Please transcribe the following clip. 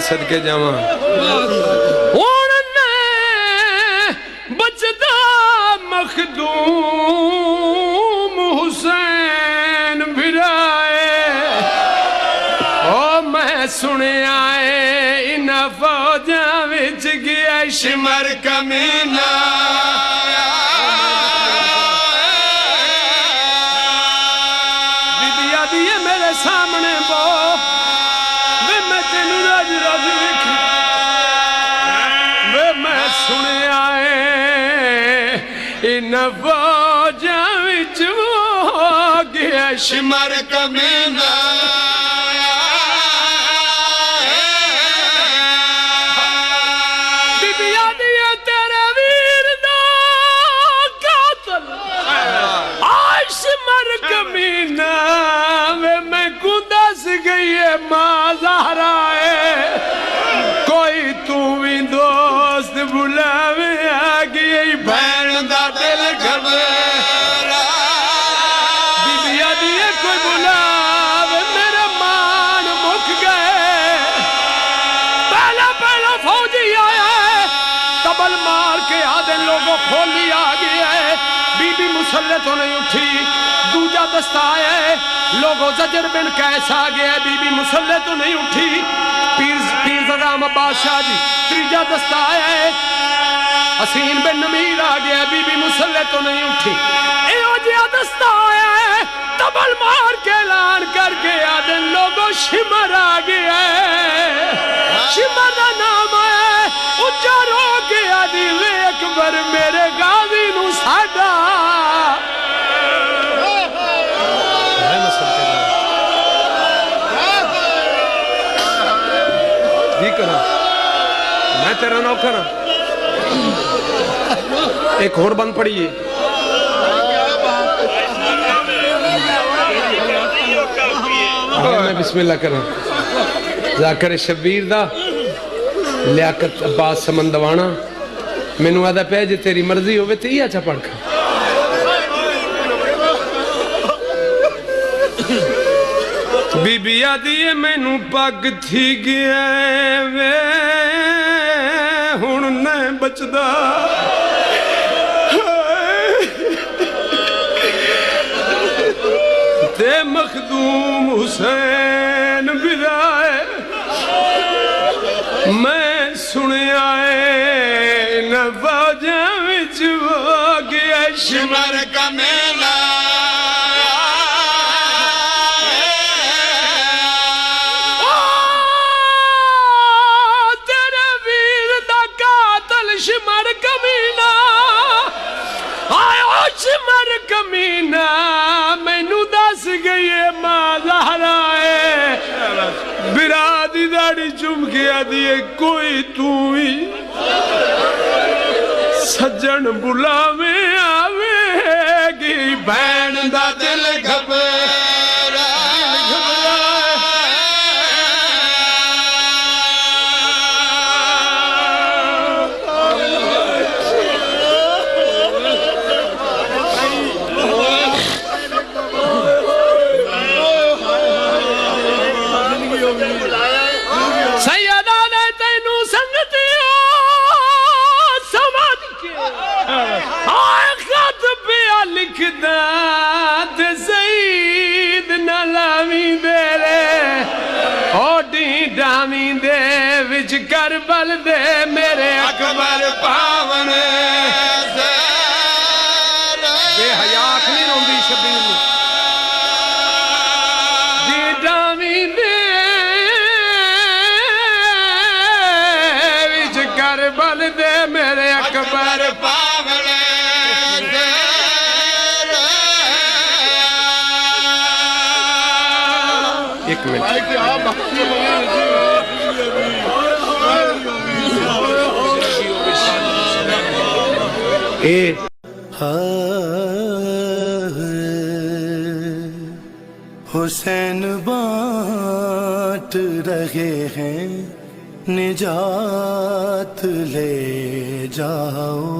सदके जावा बचदा मखदूम हुसैन फिराए ओ मैं सुनिया इन फौजा विच गया शिमर कमीना बीबिया दिए मेरे सामने बो वे मैं तेनू रज रज वेखी वे मैं सुनिया इन फौजा विच वो गया शिमर कमीना बीबिया दिए तेरे वीर दा कातल आज शिमर कमीना वे मैं को दस गई है मां ज़हरा कोई तू भी दोस्त बुलावे आ गई भैन दा दिल घबरा बीबिया दिए कोई बुलावे मेरे मान मुक गए पहला पहला फौजी आया है तबल मार के आधे लोगों खोली आ गया है बीबी मुसल्ले तो नहीं उठी दूजा दस्ता आया है लोगों जजर बिन कैसा गया बीबी मुसल्ले तो नहीं उठी पीर सदाम अब्बास शाह जी तीजा दस्ता आया है हसीन बिन नमीर आ गया बीबी मुसल्ले तो नहीं उठी एहो जिहा दस्ता आया है तबल मार के ऐलान करके आदे लोगों शिमर आ गया है शिमर का नाम आया है उच्चा रो के आदि वे अकबर मेरे गाजी नू साडा करा मैं तेरा नौकर एक और बंद पड़ी मैं बिस्मिल्लाह करा जाकर शब्बीर दा लियाकत अब्बास समंदवाना मैनू आदा पे जे तेरी मर्जी होवे ते अच्छा पढ़ बीबिया दिए मैनू पग थी गया वे हुण न बचदा ते मखदूम हुसैन बिराए मैं सुनिया न फौजा विच वो गया शिमर का मेला शिमर कमीना आयो शिमर कमीना मैनू दस गई है मां ज़हरा बिरा दी दाढ़ी चुम के आदि कोई तू ही सज्जन बुलावे आवेगी भैन दा दिल घबरा सैयदा ने तेनू संगती समझ के खत पिया लिखदा ते सईद न लावी दे रे ओडी डावी दे विच करबल दे मेरे अकबर पावन बेहया नहीं रोंदी शबीर नू दी डावी दे करबल दे मेरे अकबर पावन एक मिनट हुसैन बांट रहे हैं निजात ले जाओ।